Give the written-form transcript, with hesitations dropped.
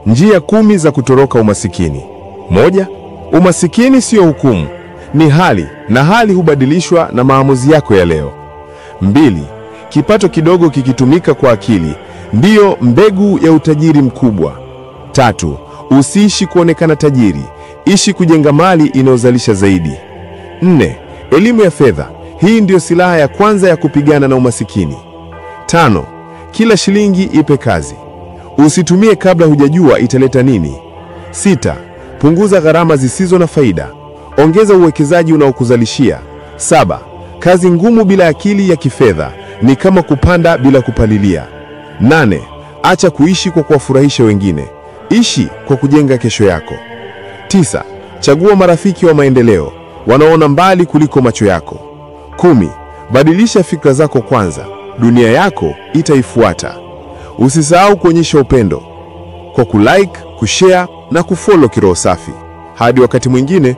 Njia 10 za kutoroka umasikini. 1. Umasikini sio hukumu, ni hali, na hali hubadilishwa na maamuzi yako ya leo. 2. Kipato kidogo kikitumika kwa akili ndiyo mbegu ya utajiri mkubwa. 3. Usiishi kuonekana tajiri, ishi kujenga mali inayozalisha zaidi. 4. Elimu ya fedha, hii ndiyo silaha ya kwanza ya kupigana na umasikini. 5. Kila shilingi ipe kazi, usitumie kabla hujajua italeta nini. 6. Punguza gharama zisizo na faida, ongeza uwekezaji unaokuzalishia. 7. Kazi ngumu bila akili ya kifedha ni kama kupanda bila kupalilia. 8. Acha kuishi kwa kuwafurahisha wengine, ishi kwa kujenga kesho yako. 9. Chagua marafiki wa maendeleo, wanaona mbali kuliko macho yako. 10. Badilisha fikra zako kwanza, dunia yako itaifuata. Usisahau kuonyesha upendo kwa kulike, kushare na kufollow Kiroho Safi. Hadi wakati mwingine.